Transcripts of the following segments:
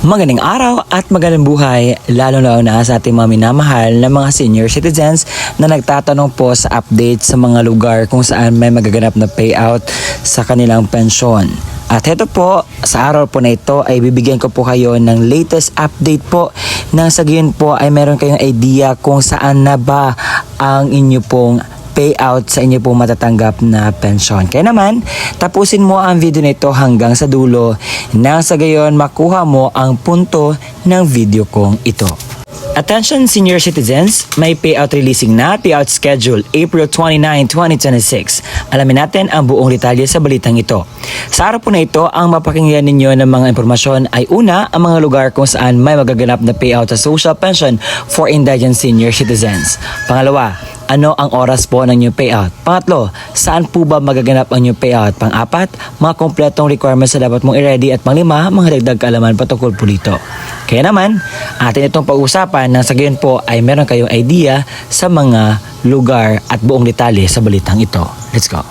Magandang araw at magandang buhay, lalo-lalo na sa ating mga minamahal na mga senior citizens na nagtatanong po sa update sa mga lugar kung saan may magaganap na payout sa kanilang pensyon. At heto po, sa araw po na ito ay bibigyan ko po kayo ng latest update po nang sa gayon po ay meron kayong idea kung saan na ba ang inyo pong payout sa inyo pong matatanggap na pensyon. Kaya naman, tapusin mo ang video na ito hanggang sa dulo nang sa gayon makuha mo ang punto ng video kong ito. Attention senior citizens, may payout releasing na payout schedule April 29, 2026. Alamin natin ang buong detalye sa balitang ito. Sa araw po na ito, ang mapakinggan ninyo ng mga impormasyon ay una, ang mga lugar kung saan may magaganap na payout sa social pension for indigent senior citizens. Pangalawa, ano ang oras po ng inyong payout? Pangatlo, saan po ba magaganap ang inyong payout? Pang-apat, mga kompletong requirements na dapat mong i-ready. At pang-lima, mga dagdag kaalaman patungkol po dito. Kaya naman, atin itong pag-usapan nang sa gayon po ay meron kayong idea sa mga lugar at buong detalye sa balitang ito. Let's go!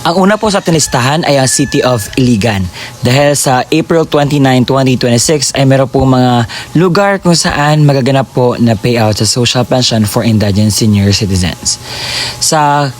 Ang una po sa ating listahan ay ang City of Iligan. Dahil sa April 29, 2026 ay meron po mga lugar kung saan magaganap po na payout sa social pension for indigent senior citizens. Sa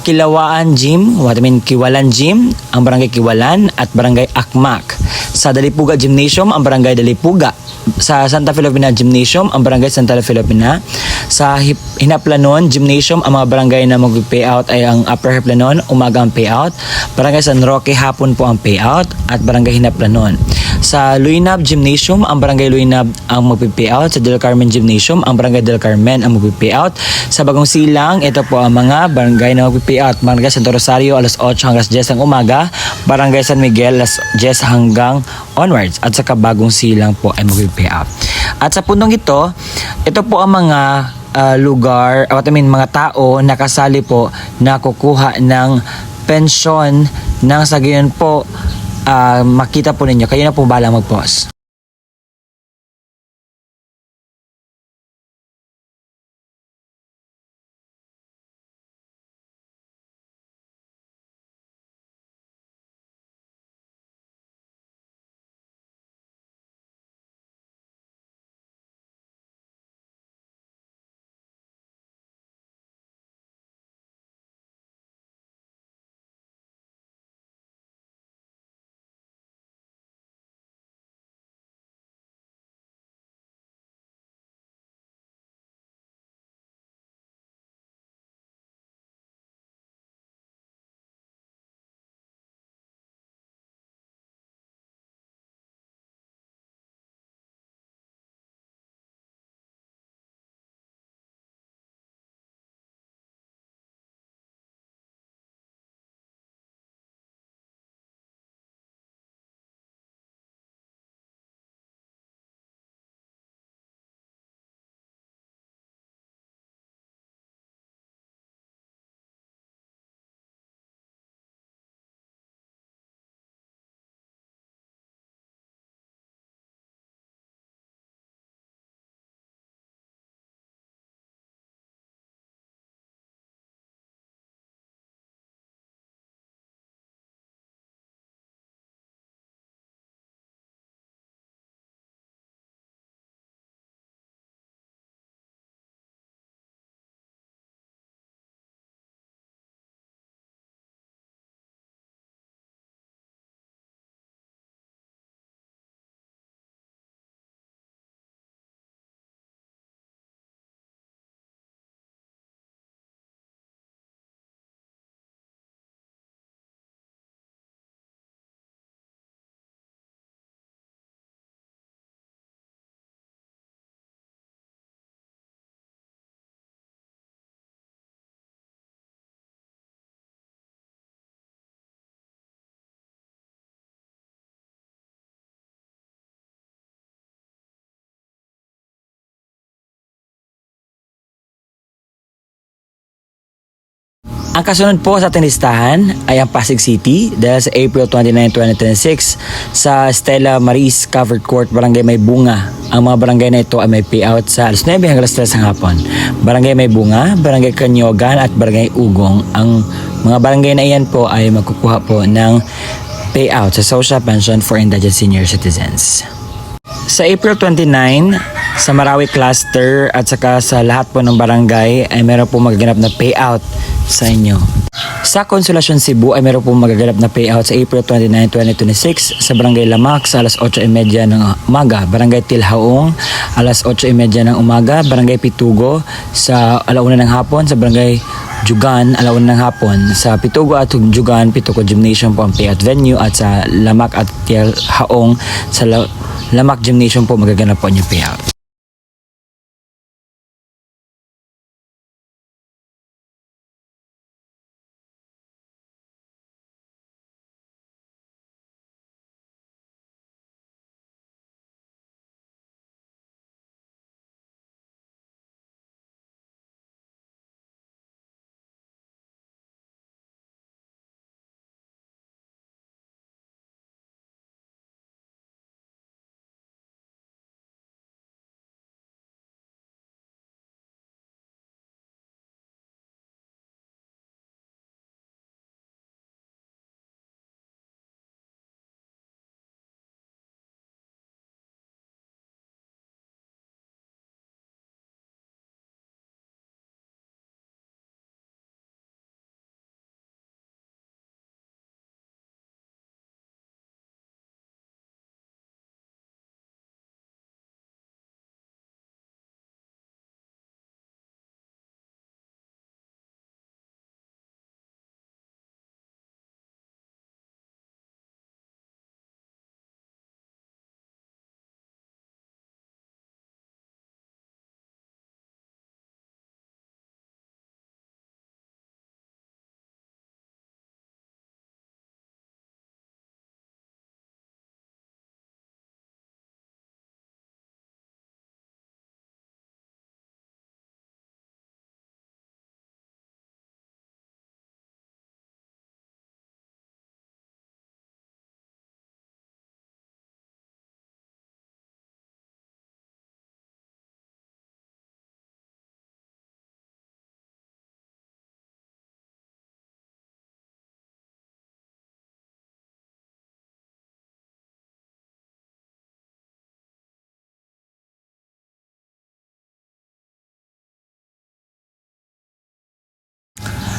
Kilawaan Gym, Kiwalan Gym, ang Barangay Kiwalan at Barangay Akmak. Sa Dalipuga Gymnasium, ang Barangay Dalipuga. Sa Santa Filomena Gymnasium, ang Barangay Santa Filomena. Sa Hinaplanon Gymnasium, ang mga barangay na mag-payout ay ang Upper Hiplanon, umaga ang payout. Barangay San Roque, hapon po ang payout. At Barangay Hinaplanon. Sa Luinab Gymnasium, ang Barangay Luinab ang mag-payout. Sa Del Carmen Gymnasium, ang Barangay Del Carmen ang mag-payout. Sa Bagong Silang, ito po ang mga barangay na mag-payout. Barangay Santo Rosario, alas 8 hanggang 10 ng umaga. Barangay San Miguel, alas 10 hanggang onwards. At sa Bagong Silang po ay mag-payout. At sa punong ito po ang mga lugar, mga tao na kasali po na kukuha ng pensyon nang sa gayon po makita po ninyo. Kayo na po bahala mag-pause. Ang kasunod po sa ating listahan ay ang Pasig City dahil sa April 29, 2026 sa Stella Maris Covered Court, Barangay May Bunga. Ang mga barangay na ito ay may payout sa alas 9 hanggang alas 3 ng hapon. Barangay May Bunga, Barangay Kanyogan at Barangay Ugong. Ang mga barangay na iyan po ay magkukuha po ng payout sa social pension for indigent senior citizens. Sa April 29, sa Marawi Cluster at saka sa lahat po ng barangay ay meron po magaganap na payout sa inyo. Sa Consolacion Cebu ay meron po magaganap na payout sa April 29, 2026 sa Barangay Lamak sa alas 8:30 ng umaga, Barangay Tilhaong alas 8:30 ng umaga, Barangay Pitugo sa alauna ng hapon, sa Barangay Jugan alauna ng hapon. Sa Pitugo at Jugan, Pitugo Gymnasium po ang payout venue at sa Lamak at Tilhaong sa Lamak Gymnasium po magaganap po ang payout.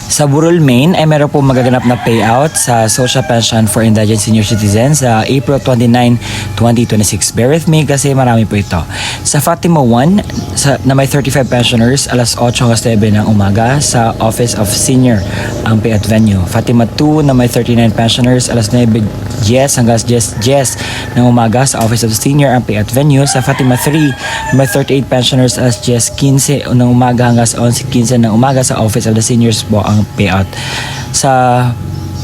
Sa Burol, Maine ay meron po magaganap na payout sa Social Pension for Indigent Senior Citizens sa April 29, 2026. Bear with me kasi marami po ito. Sa Fatima 1 na may 35 pensioners, alas 8 hanggang 9 ng umaga sa Office of Senior ang payout venue. Fatima 2 na may 39 pensioners, alas 9 hanggang 10 ng umaga sa Office of Senior ang payout venue. Sa Fatima 3 na may 38 pensioners, alas 10:15 ng umaga hanggang 11:15 ng umaga sa Office of the Seniors po ang payout. Sa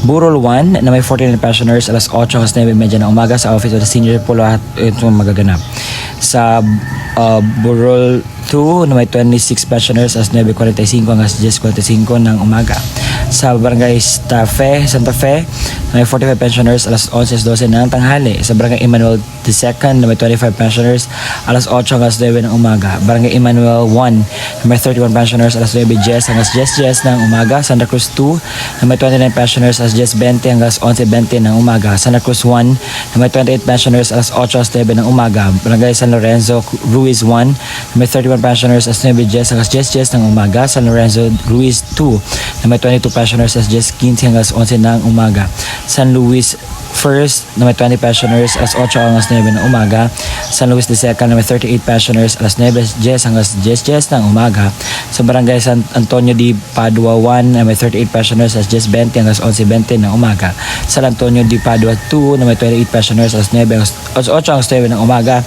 Burol 1 na may 49 pensioners, alas 8 hanggang 9:30 ng umaga sa Office of the Senior po lahat ito magaganap. Sa Burol 2 na may 26 pensioners, alas 9:45 hanggang 10:45 ng umaga. Sa Barangay Santa Fe na may 45 pensioners, alas 11:12 ng tanghali. Sa Barangay Emmanuel II na may 25 pensioners, alas 8 hanggang 9 ng umaga. Barangay Emmanuel 1 na may 31 pensioners, alas 9:10 hanggang 10:10 ng umaga. Santa Cruz 2 na may 29 pensioners, alas 10:20 hanggang 11:20 ng umaga. Santa Cruz 1 na may 28 pensioners, alas 8 hanggang 9 ng umaga. Barangay San Lorenzo Ruiz 1 na may 31 pensioners, alas 9:10 hanggang 10:10 ng umaga. San Lorenzo Ruiz 2 na may 22 pensioners, alas 10:15 hanggang 11 ng umaga. San Luis First na may 20 pensioners, alas 8 hanggang 9 ng umaga. San Luis II na may 38 pensioners, alas 9:10 hanggang 10:10 ng umaga. Sa Barangay San Antonio de Padua 1 na may 38 pensioners, alas 10:20 hanggang 11:20 ng umaga. San Antonio de Padua 2 na may 28 pensioners, alas 8 hanggang 9 ng umaga.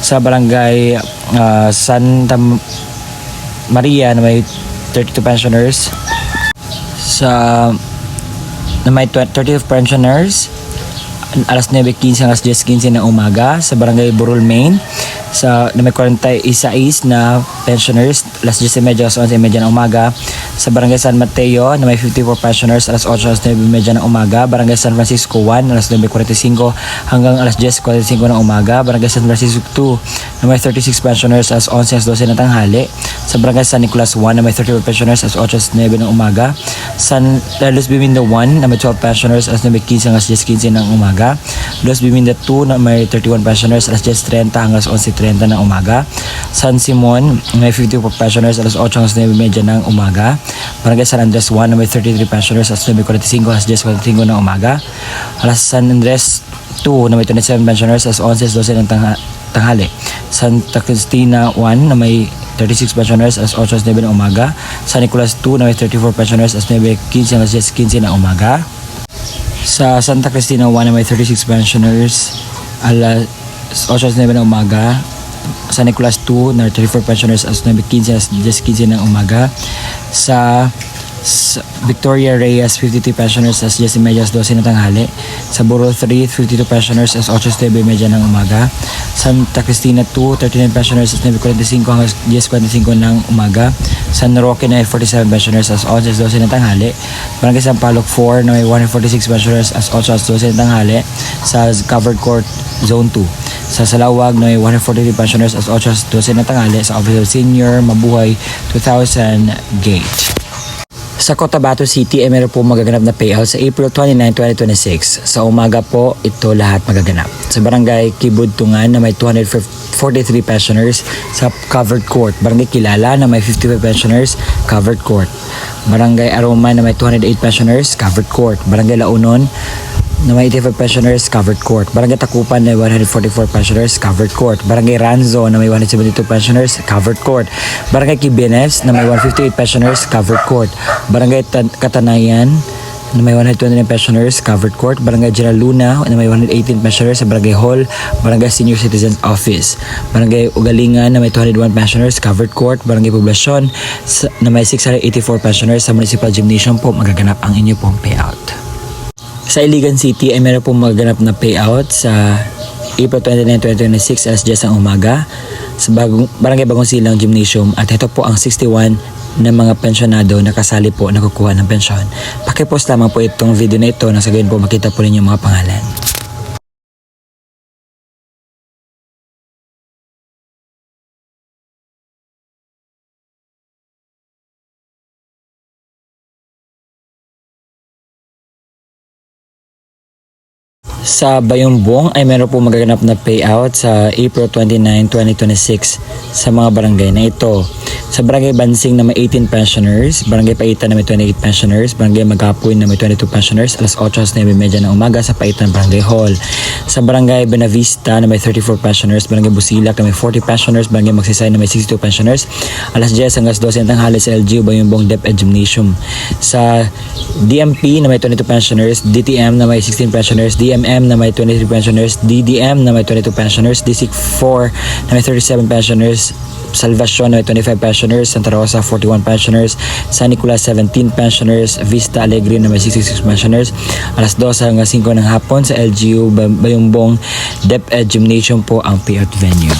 Sa Barangay Santa Maria na may 32 pensioners, na may 30 pensioners, alas 9:15 hanggang 10:15 ng umaga. Sa Barangay Burol, Maine na may 46 na pensioners, alas 10:30 alas 11:30 ng umaga. Sa Barangay San Mateo na may 54 pensioners, alas 8 alas 9:30 ng umaga. Barangay San Francisco 1, alas 9:45 hanggang alas 10:45 ng umaga. Barangay San Francisco 2 na may 36 pensioners, alas 11 alas 12 ng tanghali. Sa Barangay San Nicolas 1 na may 34 pensioners, alas 8 alas 9 ng umaga. San Los Biminda 1 na may 12 pensioners, alas 9:15 hanggang alas 10:15 ng umaga. Los Biminda 2 na may 31 pensioners, alas 10:30 hanggang alas 11:30 ng umaga. San Simon may 54 pensioners, alas 8 hanggang 9:30 ng umaga. Barangay San Andres 1 na may 33 pensioners, alas 9:45 hanggang 10:45 ng umaga. Alas San Andres 2 na may 27 pensioners, alas 11 12 ng tanghali. Santa Cristina 1 na may 36 pensioners, alas 8 alas 9 ng umaga. San Nicolas 2 na may 34 pensioners, alas 9:15 hanggang 10:15 ng umaga. Sa Santa Cristina 1 na may 36 pensioners, alas 8 alas 9 ng umaga. San Nicolas 2 na 34 pensioners, alas 9:15 alas 10:15 ng umaga. Sa Victoria Reyes 53 pensioners, alas 10:30 alas 12 ng tanghali. Sa Buro 3 52 pensioners, alas 8 alas 9:30 ng umaga. Santa Cristina 2 39 pensioners, alas 9:45 hanggang 10:45 ng umaga. San Roque na may 47 pensioners, alas 11 alas 12 ng tanghali. Barangay San Palok 4 na may 146 pensioners, alas 8 alas 12 ng tanghali. Sa Covered Court Zone 2. Sa Salawag na may 143 pensioners, alas 8 alas 12 ng tanghali. Sa Office of Senior Mabuhay 2000 Gate. Sa Cotabato City ay meron po magaganap na payout sa April 29, 2026. Sa umaga po, ito lahat magaganap. Sa Barangay Kibudtungan na may 243 pensioners sa Covered Court. Barangay Kilala na may 55 pensioners, Covered Court. Barangay Aroma na may 208 pensioners, Covered Court. Barangay Launon na may 85 pensioners, Covered Court. Barangay Takupan na may 144 pensioners, Covered Court. Barangay Ranzo na may 172 pensioners, Covered Court. Barangay Kibenes na may 158 pensioners, Covered Court. Barangay Katanayan na may 129 pensioners, Covered Court. Barangay General Luna na may 118 pensioners sa Barangay Hall, Barangay Senior Citizens Office. Barangay Ugalingan na may 201 pensioners, Covered Court. Barangay Poblasyon na may 684 pensioners sa Municipal Gymnasium po magaganap ang inyo pong payout. Sa Iligan City ay meron pong magaganap na payout sa April 29, 2026 alas 10 ang umaga sa Barangay Bagong Silang Gymnasium, at ito po ang 61 na mga pensyonado na kasali po na kukuha ng pensyon. Pakipost lamang po itong video na ito nang sa gayon po makita po ninyo mga pangalan. Sa Bayumbong ay meron po magaganap na payout sa April 29, 2026 sa mga barangay na ito. Sa Barangay Bansing na may 18 pensioners, Barangay Paitan na may 28 pensioners, Barangay Magapoy na may 22 pensioners, alas 8 alas 9:30 ng umaga sa Paitan Barangay Hall. Sa Barangay Benavista na may 34 pensioners, Barangay Busilak na may 40 pensioners, Barangay Magsisay na may 62 pensioners, alas 10 hanggang 12 ng tanghali sa LGU Bayumbong DepEd Gymnasium. Sa DMP na may 22 pensioners, DTM na may 16 pensioners, DMM na may 23 pensioners, DDM na may 22 pensioners, District 4 na may 37 pensioners, Salvacion na may 25 pensioners, Santa Rosa 41 pensioners, San Nicolas 17 pensioners, Vista Alegre na may 66 pensioners. Alas 12 hanggang 5 ng hapon sa LGU Bayumbong DepEd Gymnasium po ang payout venue.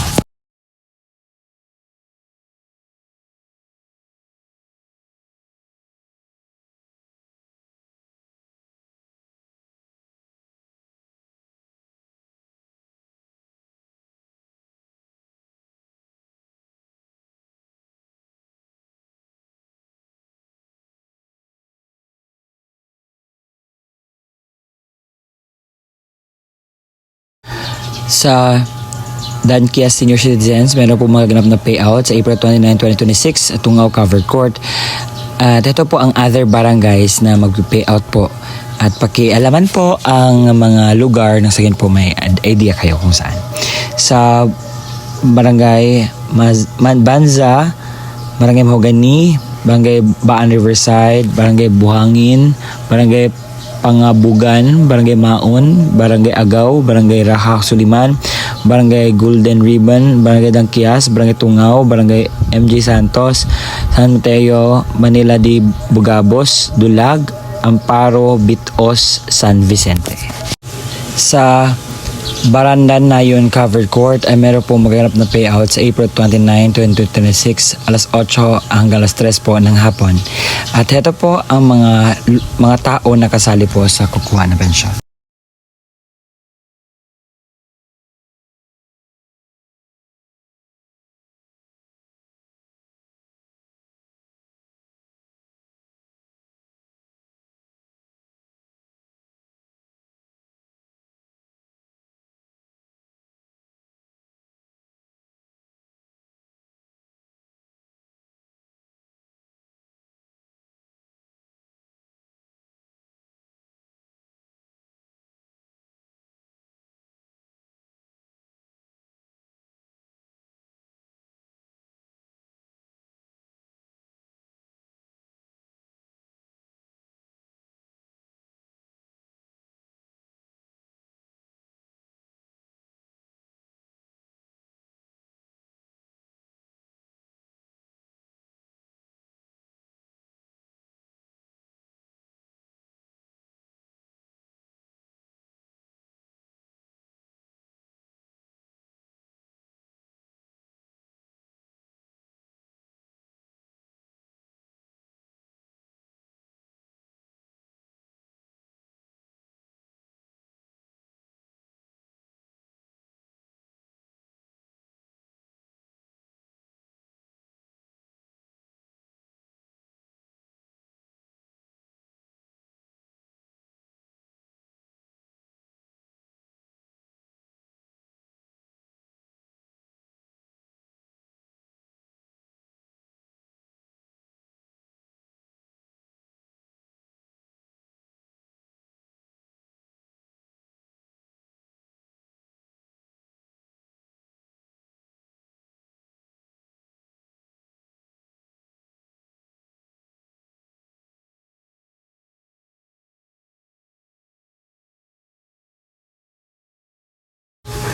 Sa Dankia Senior Citizens, meron po magaganap na payout sa April 29, 2026 at Tungaw Covered Court. At ito po ang other barangays na mag-payout po. At pakialaman po ang mga lugar na sa po may idea kayo kung saan. Sa Barangay Banza, Barangay Mahogany, Barangay Baan Riverside, Barangay Buhangin, Barangay Pangabugan, Barangay Maon, Barangay Agaw, Barangay Raha Suliman, Barangay Golden Ribbon, Barangay Dangkias, Barangay Tungaw, Barangay MJ Santos, San Mateo, Manila de Bugabos, Dulag, Amparo, Bitos, San Vicente. Sa Barandan na yun covered court ay meron po magaganap na payout sa April 29, 2026 alas 8 hanggang alas 3 po ng hapon. At ito po ang mga tao na kasali po sa kukuha ng pensyon.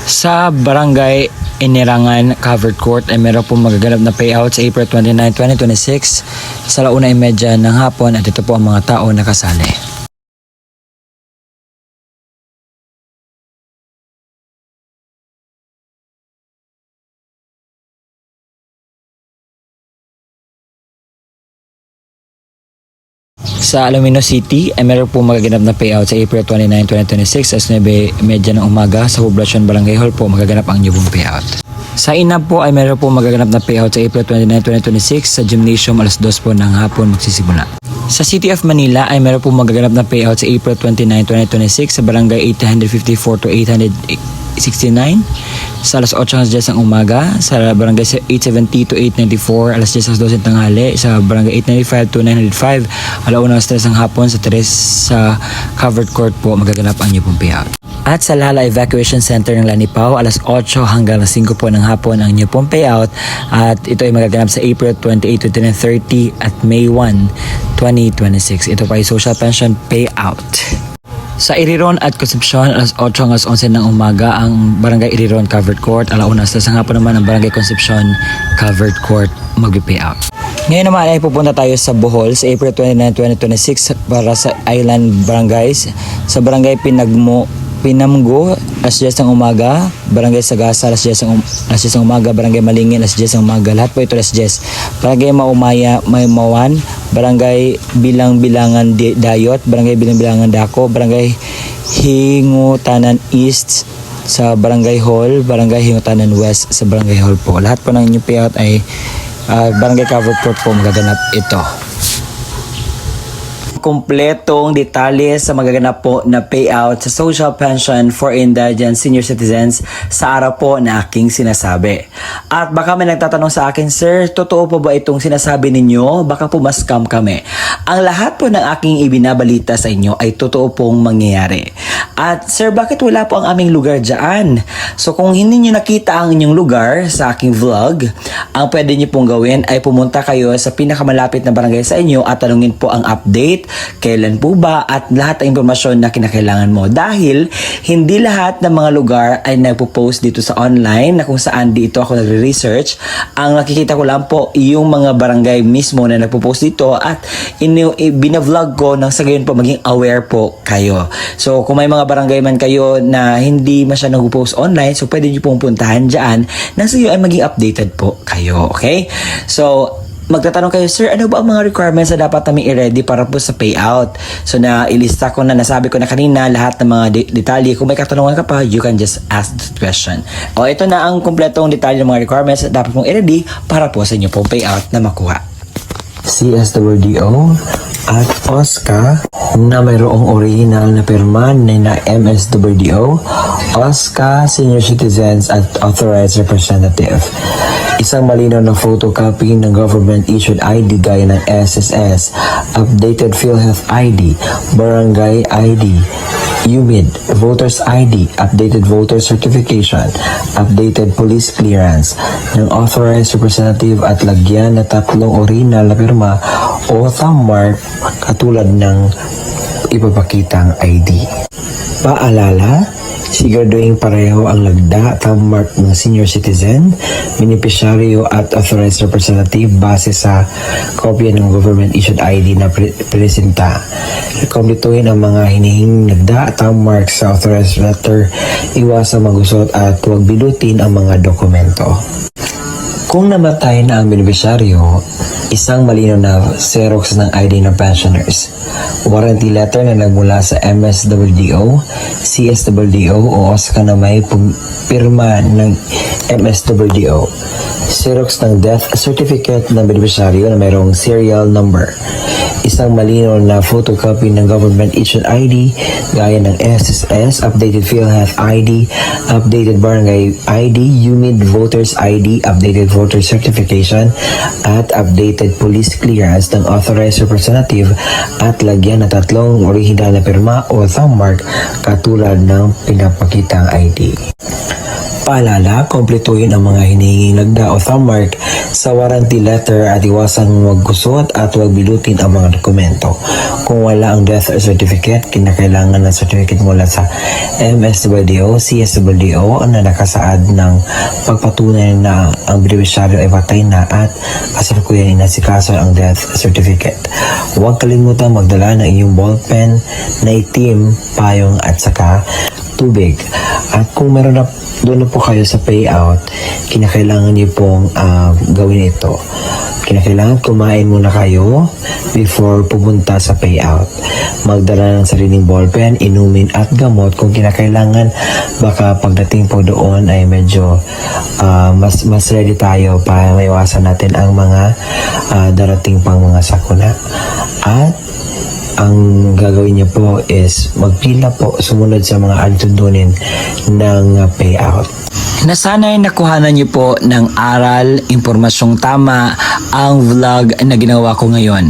Sa Barangay Inirangan Covered Court ay meron pong magaganap na payout sa April 29, 2026 sa 1:30 ng hapon at ito po ang mga tao na kasali. Sa Alomino City ay meron po magaganap na payout sa April 29, 2026 as 9:30 ng umaga sa Poblacion Barangay Hall po magaganap ang new payout. Sa Inab po ay meron po magaganap na payout sa April 29, 2026 sa Gymnasium alas 2 po ng hapon magsisimula. Sa City of Manila ay meron po magaganap na payout sa April 29, 2026 sa Barangay 854 to 869 sa alas 8 hanggang 10 ng umaga, sa Barangay 870 to 894 alas 10 hanggang 12 ng tanghali, sa Barangay 895 to 905 alauna alas 3 ng hapon sa sa covered court po magaganap ang new payout. At sa Lala Evacuation Center ng Lanipao, alas 8 hanggang alas 5 po ng hapon ang new payout at ito ay magaganap sa April 28 to 30 at May 1, 2026. Ito pa ay social pension payout. Sa Iriron at Concepcion, alas 8 hanggang 11 ng umaga ang Barangay Iriron Covered Court, alauna sa hapon naman ang Barangay Concepcion Covered Court mag-payout. Ngayon naman ay pupunta tayo sa Bohol sa April 29, 2026 para sa Island Barangays sa Barangay Pinamgo, alas 10 ng umaga, Barangay Sagasa, alas 10 ng umaga, Barangay Malingin, alas 10 ng umaga, lahat po ito alas 10. Barangay Maumaya, Maymawan, Barangay Bilang-Bilangan Dayot, Barangay Bilang-Bilangan Dako, Barangay Hingutanan East sa Barangay Hall, Barangay Hingutanan West sa Barangay Hall po. Lahat po ng new payout ay Barangay Covered Court po magaganap ito. Kompletong detalye sa magaganap po na payout sa social pension for indigent senior citizens sa araw po na aking sinasabi. At baka may nagtatanong sa akin, Sir, totoo po ba itong sinasabi ninyo? Baka po ma-scam kami. Ang lahat po ng aking ibinabalita sa inyo ay totoo pong mangyayari. At Sir, bakit wala po ang aming lugar dyan? So kung hindi nyo nakita ang inyong lugar sa aking vlog, ang pwede nyo pong gawin ay pumunta kayo sa pinakamalapit na barangay sa inyo at tanungin po ang update, kailan po ba at lahat ng impormasyon na kinakailangan mo. Dahil hindi lahat ng mga lugar ay nagpo-post dito sa online na kung saan dito ako nagre-research. Ang nakikita ko lang po yung mga barangay mismo na nagpo-post dito at binavlog ko nang sa gayon po maging aware po kayo. So kung may mga mga barangay man kayo na hindi masyadong nag-post online, so pwede nyo pong puntahan dyan nang sa iyo ay maging updated po kayo, okay? So, magtatanong kayo, sir, ano ba ang mga requirements na dapat namin i-ready para po sa payout? So, ilista ko na, nasabi ko na kanina lahat ng mga detalye. Kung may katanungan ka pa, you can just ask the question. O, ito na ang kumpletong detalye ng mga requirements na dapat mong i-ready para po sa inyo pong payout na makuha. CSWDO at OSCA na mayroong original na pirma na MSWDO, OSCA, Senior Citizens at Authorized Representative. Isang malinaw na photocopy ng government-issued ID gaya ng SSS, updated PhilHealth ID, Barangay ID, UMID, Voters ID, updated voter certification, updated police clearance ng authorized representative at lagyan na 3 original na pirma o thumb mark katulad ng ipapakitang ID. Paalala, siguraduhin pareho ang lagda, thumb mark ng senior citizen, beneficiaryo at authorized representative base sa kopya ng government-issued ID na presenta. Kumpletuhin ang mga hinihinging lagda, thumb mark sa authorized letter, iwasang magusot at huwag bilutin ang mga dokumento. Kung namatay na ang beneficiaryo, isang malinaw na Xerox ng ID ng pensioners, warranty letter na nagmula sa MSWDO, CSWDO o OSCA na may pirma ng MSWDO, Xerox ng death certificate ng beneficiaryo na mayroong serial number, isang malinaw na photocopy ng government-issued ID gaya ng SSS, updated PhilHealth ID, updated Barangay ID, UMID Voters ID, updated voter certification, at updated police clearance ng authorized representative at lagyan na 3 original na pirma o thumb mark katulad ng pinapakitang ID. Paalala, kumpletuhin ang mga hinihinging lagda o thumb mark sa warranty letter at iwasang maggusot at huwag bilutin ang mga dokumento. Kung wala ang death certificate, kinakailangan ng certificate mula sa MSWDO, CSWDO na nakasaad ng pagpatunay na ang beneficiaryo ay patay na at kasalukuyan inasikaso ang death certificate. Huwag kalimutan magdala ng iyong ballpen na itim, payong at saka tubig. At kung meron na doon na po kayo sa payout, kinakailangan niyo pong gawin ito. Kinakailangan kumain muna kayo before pumunta sa payout. Magdala ng sariling ballpen, inumin at gamot kung kinakailangan. Baka pagdating po doon ay medyo mas ready tayo para maiwasan natin ang mga darating pang mga sakuna. At ang gagawin niyo po is magpila po, sumunod sa mga antundunin ng payout. Na sana'y nakuhanan niyo po ng aral, impormasyong tama ang vlog na ginawa ko ngayon.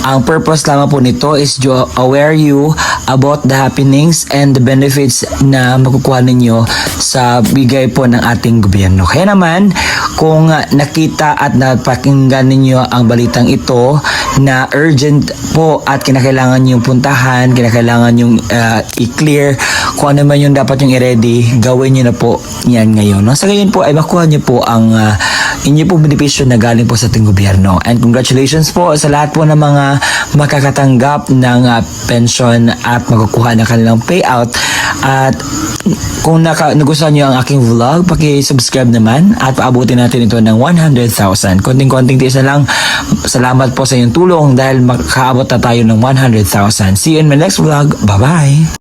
Ang purpose lamang po nito is to aware you about the happenings and the benefits na makukuha ninyo sa bigay po ng ating gobyerno. Kaya naman, kung nakita at napakinggan ninyo ang balitang ito na urgent po at kinakailangan yung puntahan, kinakailangan yung i-clear, kung ano man yung dapat yung i-ready, gawin nyo na po yan ngayon. No? Sa gayon po ay makuha nyo po ang inyo pong benepisyo na galing po sa ating gobyerno. And congratulations po sa lahat po ng mga makakatanggap ng pension at makukuha ng kanilang payout. At kung nagustuhan nyo ang aking vlog, paki-subscribe naman at paabutin natin ito ng 100,000. Konting-konting tiis na lang. Salamat po sa inyong tulong dahil makaabot na tayo ng 100,000. See you in my next vlog. Bye-bye!